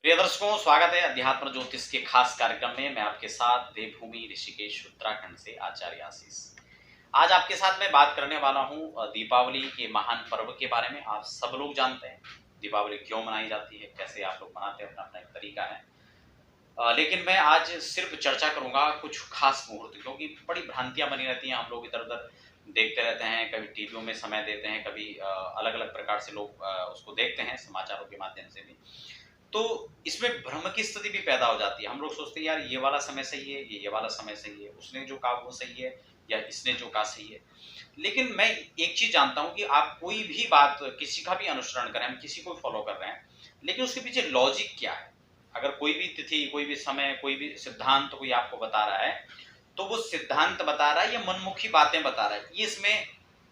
प्रिय दर्शकों, स्वागत है अध्यात्म ज्योतिष के खास कार्यक्रम में। मैं आपके साथ देवभूमि ऋषिकेश उत्तराखंड से आचार्य आशीष। आज आपके साथ मैं बात करने वाला हूं दीपावली के महान पर्व के बारे में। आप सब लोग जानते हैं दीपावली क्यों मनाई जाती है, कैसे आप लोग मनाते हैं, अपना अपना एक तरीका है। लेकिन मैं आज सिर्फ चर्चा करूंगा कुछ खास मुहूर्त, क्योंकि बड़ी भ्रांतियां बनी रहती हैं। हम लोग इधर उधर देखते रहते हैं, कभी टीवियों में समय देते हैं, कभी अलग अलग प्रकार से लोग उसको देखते हैं समाचारों के माध्यम से भी। तो इसमें भ्रम की स्थिति भी पैदा हो जाती है। हम लोग सोचते हैं यार ये वाला समय सही है, ये वाला समय सही है, उसने जो कहा वो सही है या इसने जो कहा सही है। लेकिन मैं एक चीज जानता हूं कि आप कोई भी बात, किसी का भी अनुसरण करें, हम किसी को फॉलो कर रहे हैं, लेकिन उसके पीछे लॉजिक क्या है। अगर कोई भी तिथि, कोई भी समय, कोई भी सिद्धांत कोई आपको बता रहा है, तो वो सिद्धांत बता रहा है या मनमुखी बातें बता रहा है, ये इसमें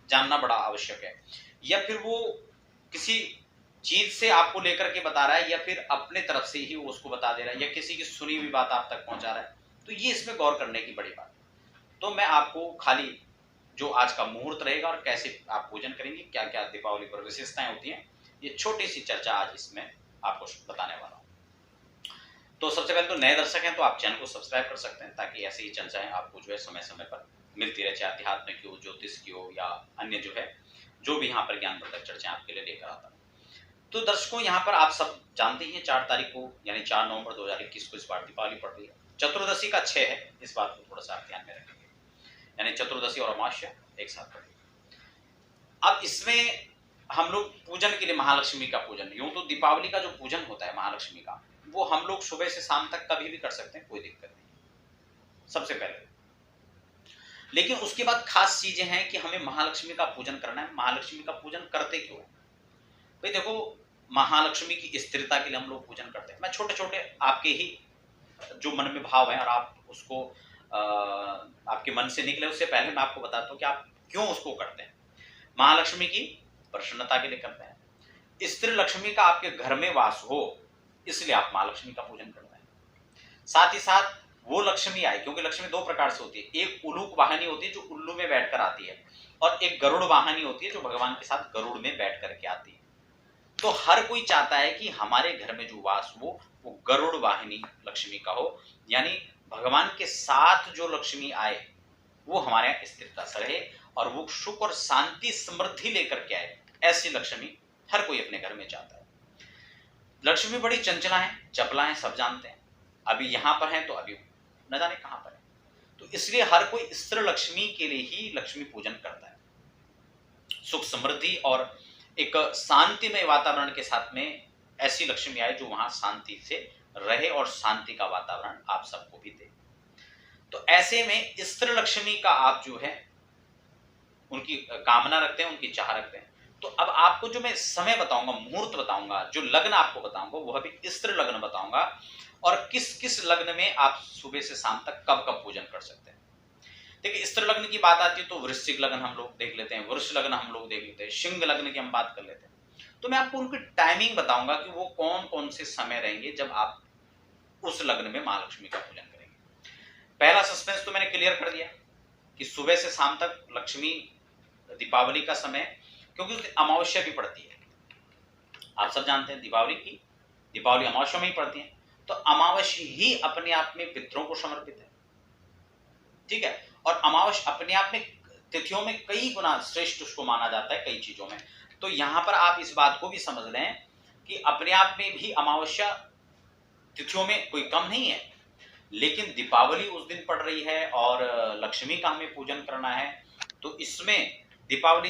जानना बड़ा आवश्यक है। या फिर वो किसी चीज से आपको लेकर के बता रहा है, या फिर अपने तरफ से ही वो उसको बता दे रहा है, या किसी की सुनी हुई बात आप तक पहुंचा रहा है। तो ये इसमें गौर करने की बड़ी बात है। तो मैं आपको खाली जो आज का मुहूर्त रहेगा और कैसे आप पूजन करेंगे, क्या क्या दीपावली पर विशेषताएं होती हैं, ये छोटी सी चर्चा आज इसमें आपको बताने वाला हूं। तो सबसे पहले तो नए दर्शक हैं तो आप चैनल को सब्सक्राइब कर सकते हैं, ताकि ऐसी ही चर्चाएं आपको जो है समय समय पर मिलती रहे, चाहे अध्यात्म की हो, ज्योतिष की हो, या अन्य जो है जो भी यहाँ पर ज्ञानवर्धक चर्चाएं आपके लिए लेकर आता हूं। तो दर्शकों, यहाँ पर आप सब जानते हैं 4 तारीख को यानी 4 नवंबर 2021 को इस बार दीपावली पड़ रही है। चतुर्दशी का 6 है, इस बात को थोड़ा सा आप ध्यान में रखेंगे, यानी चतुर्दशी और अमावस्या एक साथ पड़ेगी। अब इसमें हम लोग पूजन के लिए महालक्ष्मी का पूजन, यूं तो दीपावली का जो पूजन होता है महालक्ष्मी का, वो हम लोग सुबह से शाम तक कभी भी कर सकते हैं, कोई दिक्कत नहीं सबसे पहले। लेकिन उसके बाद खास चीजें हैं कि हमें महालक्ष्मी का पूजन करना है। महालक्ष्मी का पूजन करते क्यों है भाई? देखो, महालक्ष्मी की स्थिरता के लिए हम लोग पूजन करते हैं। मैं छोटे छोटे आपके ही जो मन में भाव है और आप उसको आपके मन से निकले, उससे पहले मैं आपको बताता हूँ कि आप क्यों उसको करते हैं। महालक्ष्मी की प्रसन्नता के लिए करते हैं। स्त्री लक्ष्मी का आपके घर में वास हो, इसलिए आप महालक्ष्मी का पूजन करते हैं। साथ ही साथ वो लक्ष्मी आए, क्योंकि लक्ष्मी 2 प्रकार से होती है। एक उलूक वाहिनी होती है जो उल्लू में बैठकर आती है, और एक गरुड़ वाहिनी होती है जो भगवान के साथ गरुड़ में बैठ करके आती है। तो हर कोई चाहता है कि हमारे घर में जो वास हो वो गरुड़ वाहिनी लक्ष्मी का हो, यानी भगवान के साथ जो लक्ष्मी आए वो हमारे यहाँ स्थिरता से रहे और वो सुख और शांति समृद्धि लेकर के आए। ऐसी लक्ष्मी हर कोई अपने घर में चाहता है। लक्ष्मी बड़ी चंचला है, चपला है, सब जानते हैं। अभी यहां पर है तो अभी न जाने कहां पर है। तो इसलिए हर कोई स्त्री लक्ष्मी के लिए ही लक्ष्मी पूजन करता है। सुख समृद्धि और एक शांतिमय वातावरण के साथ में ऐसी लक्ष्मी आए जो वहां शांति से रहे और शांति का वातावरण आप सबको भी दे। तो ऐसे में स्त्री लक्ष्मी का आप जो है उनकी कामना रखते हैं, उनकी चाह रखते हैं। तो अब आपको जो मैं समय बताऊंगा, मुहूर्त बताऊंगा, जो लग्न आपको बताऊंगा, वह भी स्त्री लग्न बताऊंगा, और किस किस लग्न में आप सुबह से शाम तक कब कब पूजन कर सकते हैं। देखिए, स्त्री लग्न की बात आती है तो वृश्चिक लग्न हम लोग देख लेते हैं, वृष लग्न हम लोग देख लेते हैं, सिंह लग्न की हम बात कर लेते हैं। तो मैं आपको उनकी टाइमिंग बताऊंगा कि वो कौन कौन से समय रहेंगे जब आप उस लग्न में महालक्ष्मी का पूजन करेंगे। पहला सस्पेंस तो मैंने क्लियर कर दिया कि सुबह से शाम तक लक्ष्मी दीपावली का समय, क्योंकि उसकी अमावस्या भी पड़ती है। आप सब जानते हैं दीपावली अमावस्या में ही पड़ती है। तो अमावस्या ही अपने आप में पितरों को समर्पित है, ठीक है। और अमावस्या अपने आप में तिथियों में कई गुना श्रेष्ठ उसको माना जाता है, कई चीजों में। तो यहां पर आप इस बात को भी समझ लें कि अपने आप में भी अमावस्या तिथियों में कोई कम नहीं है, लेकिन दीपावली उस दिन पड़ रही है और लक्ष्मी का हमें पूजन करना है। तो इसमें दीपावली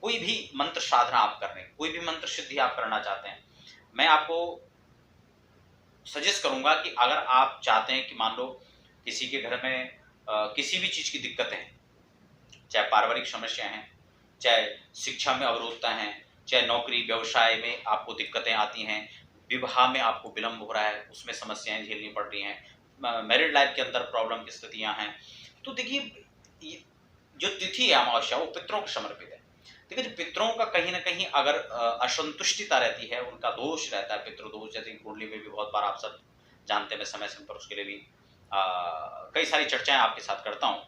कोई भी मंत्र साधना आप कर रहे हैं, कोई भी मंत्र सिद्धि आप करना चाहते हैं, मैं आपको सजेस्ट करूंगा कि अगर आप चाहते हैं कि मान लो किसी के घर में किसी भी चीज की दिक्कतें हैं, चाहे पारिवारिक समस्या हैं, चाहे शिक्षा में अवरोधता है, चाहे नौकरी व्यवसाय में आपको दिक्कतें आती हैं, विवाह में आपको विलंब हो रहा है, उसमें समस्याएं झेलनी पड़ रही हैं, मैरिड लाइफ के अंदर प्रॉब्लम की स्थितियां हैं, तो देखिए जो तिथि है अमावस्या वो पितरों को समर्पित है। देखिए, जो पितरों का कहीं ना कहीं अगर असंतुष्टिता रहती है, उनका दोष रहता है, पितृदोष, जैसे कुंडली में भी बहुत बार आप सब जानते हैं, मैं समय समय पर उसके लिए भी कई सारी चर्चाएं आपके साथ करता हूं।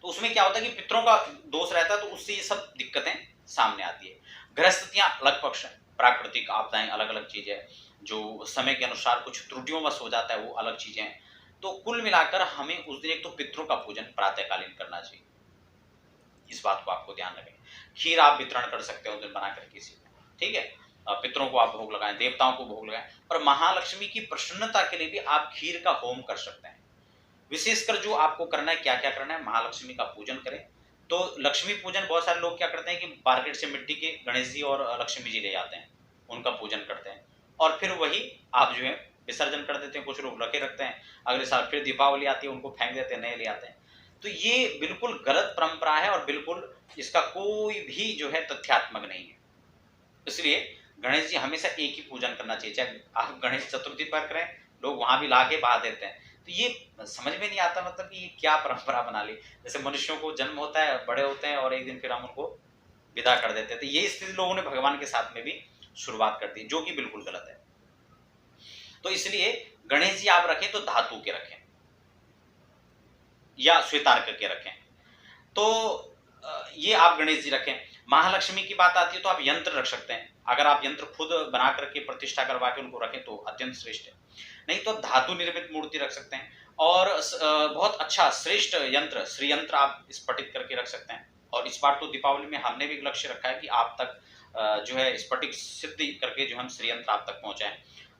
तो उसमें क्या होता है कि पितरों का दोष रहता है, तो उससे ये सब दिक्कतें सामने आती है। गृहस्थितियां अलग पक्ष है, प्राकृतिक आपदाएं अलग अलग चीज है, जो समय के अनुसार कुछ त्रुटियों हो जाता है वो अलग चीजें हैं। तो कुल मिलाकर हमें उस दिन एक तो पितरों का पूजन प्रातःकालीन करना चाहिए, इस बात को आपको ध्यान रखें। खीर आप वितरण कर सकते हो उस दिन बनाकर किसी को, ठीक है। पितरों को आप भोग लगाएं, देवताओं को भोग लगाएं, और महालक्ष्मी की प्रसन्नता के लिए भी आप खीर का होम कर सकते हैं। विशेषकर जो आपको करना है, क्या क्या करना है, महालक्ष्मी का पूजन करें। तो लक्ष्मी पूजन बहुत सारे लोग क्या करते हैं कि मार्केट से मिट्टी के गणेश जी और लक्ष्मी जी ले जाते हैं, उनका पूजन करते हैं, और फिर वही आप जो है विसर्जन कर देते हैं। कुछ लोग रखे रखते हैं, अगले साल फिर दीपावली आती है, उनको फेंक देते हैं, नए ले आते हैं। तो ये बिल्कुल गलत परंपरा है और बिल्कुल इसका कोई भी जो है तथ्यात्मक नहीं है। इसलिए गणेश जी हमेशा एक ही पूजन करना चाहिए, चाहे आप गणेश चतुर्थी पर करें, लोग वहां भी ला के बहा देते हैं। तो ये समझ में नहीं आता, मतलब कि ये क्या परंपरा बना ली। जैसे मनुष्यों को जन्म होता है, बड़े होते हैं, और एक दिन फिर हम उनको विदा कर देते हैं। तो ये स्थिति लोगों ने भगवान के साथ में भी शुरुआत कर दी, जो कि बिल्कुल गलत है। तो इसलिए गणेश जी आप रखें तो धातु के रखें या श्वेतार्क के रखें। तो ये आप गणेश जी रखें। महालक्ष्मी की बात आती है तो आप यंत्र रख सकते हैं। अगर आप यंत्र खुद बना करके प्रतिष्ठा करवा के उनको रखें तो अत्यंत श्रेष्ठ है। नहीं तो धातु निर्मित मूर्ति रख सकते हैं, और बहुत अच्छा श्रेष्ठ यंत्र श्री यंत्र आप स्फटिक करके रख सकते हैं। और इस बार तो दीपावली में हमने भी एक लक्ष्य रखा है कि आप तक जो है स्फटिक सिद्धि करके जो हम श्री यंत्र आप तक पहुंचाएं।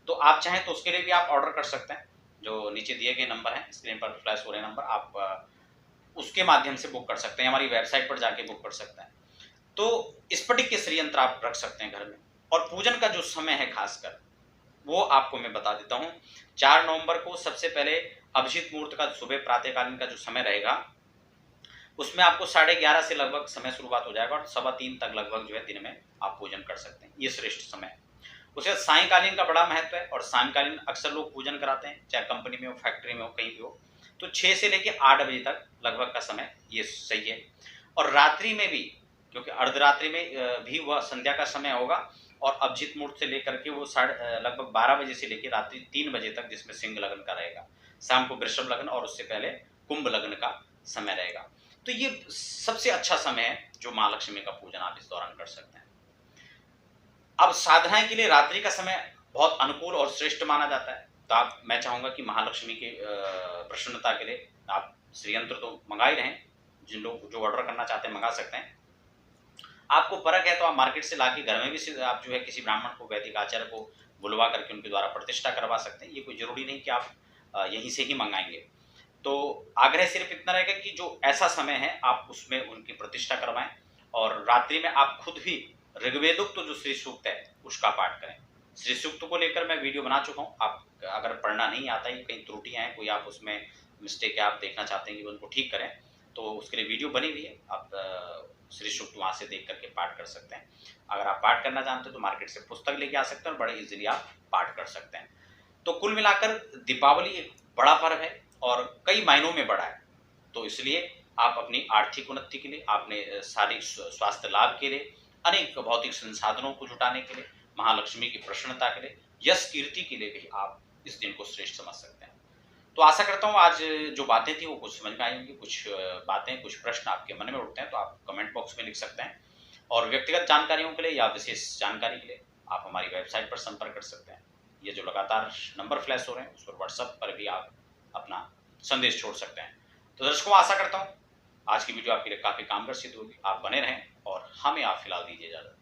तो आप चाहें तो उसके लिए भी आप ऑर्डर कर सकते हैं। जो नीचे दिए गए नंबर हैं, स्क्रीन पर फ्लैश हो रहे नंबर, आप उसके माध्यम से बुक कर सकते हैं, हमारी वेबसाइट पर जाके बुक कर सकते हैं। तो स्फटिक के श्री यंत्र आप रख सकते हैं घर में। और पूजन का जो समय है खासकर, वो आपको मैं बता देता हूं। 4 नवंबर को सबसे पहले अभिजीत मुहूर्त का सुबह प्रातःकालीन का जो समय रहेगा, उसमें आपको 11:30 से लगभग समय शुरुआत हो जाएगा, और 3:15 तक लगभग जो है दिन में आप पूजन कर सकते हैं। ये श्रेष्ठ समय है। उसके बाद सायंकालीन का बड़ा महत्व है, और सायंकालीन अक्सर लोग पूजन कराते हैं, चाहे कंपनी में हो, फैक्ट्री में हो, कहीं भी हो। तो 6 से लेकर 8 बजे तक लगभग का समय ये सही है। और रात्रि में भी, क्योंकि अर्धरात्रि में भी वह संध्या का समय होगा, और अभिजीत मुहूर्त से लेकर के वो लगभग 12 बजे से लेकर रात्रि 3 बजे तक, जिसमें सिंह लग्न का रहेगा, शाम को वृषभ लग्न, और उससे पहले कुंभ लग्न का समय रहेगा। तो ये सबसे अच्छा समय है जो माँ लक्ष्मी का पूजन आप इस दौरान कर सकते हैं। अब साधनाएं के लिए रात्रि का समय बहुत अनुकूल और श्रेष्ठ माना जाता है। तो मैं चाहूंगा कि महालक्ष्मी के प्रसन्नता के लिए आप श्रीयंत्र तो मंगा ही रहे, जिन लोग जो ऑर्डर करना चाहते हैं मंगा सकते हैं। आपको परख है तो आप मार्केट से लाके घर में भी आप जो है किसी ब्राह्मण को, वैदिक आचार्य को बुलवा करके उनके द्वारा प्रतिष्ठा करवा सकते हैं। ये कोई जरूरी नहीं कि आप यहीं से ही मंगाएंगे। तो आग्रह सिर्फ इतना रहेगा कि जो ऐसा समय है आप उसमें उनकी प्रतिष्ठा करवाएं, और रात्रि में आप खुद भी ऋग्वेदोक्त तो जो श्री सूक्त है उसका पाठ करें। श्री सूक्त को लेकर मैं वीडियो बना चुका हूँ। आप अगर पढ़ना नहीं आता है, कहीं त्रुटियां हैं, कोई आप उसमें मिस्टेक है, आप देखना चाहते हैं कि उनको ठीक करें, तो उसके लिए वीडियो बनी हुई है। आप श्री सूक्त वहां से देख करके पाठ कर सकते हैं। अगर आप पाठ करना जानते हैं तो मार्केट से पुस्तक लेके आ सकते हैं, और बड़े इजीली आप पाठ कर सकते हैं। तो कुल मिलाकर दीपावली एक बड़ा पर्व है और कई मायनों में बड़ा है। तो इसलिए आप अपनी आर्थिक उन्नति के लिए, आपने शारीरिक स्वास्थ्य लाभ के लिए, अनेक भौतिक संसाधनों को जुटाने के लिए, महालक्ष्मी की प्रसन्नता के लिए, यश कीर्ति के लिए भी आप इस दिन को श्रेष्ठ समझ सकते हैं। तो आशा करता हूँ आज जो बातें थी वो कुछ समझ में आई होंगी। कुछ बातें, कुछ प्रश्न आपके मन में उठते हैं तो आप कमेंट बॉक्स में लिख सकते हैं, और व्यक्तिगत जानकारियों के लिए या विशेष जानकारी के लिए आप हमारी वेबसाइट पर संपर्क कर सकते हैं। ये जो लगातार नंबर फ्लैश हो रहे हैं उस पर व्हाट्सएप पर भी आप अपना संदेश छोड़ सकते हैं। तो दर्शकों, आशा करता हूँ आज की वीडियो आपके लिए काफी कामगर सिद्ध होगी। आप बने रहें और हमें आप फिलहाल दीजिए इजाजत।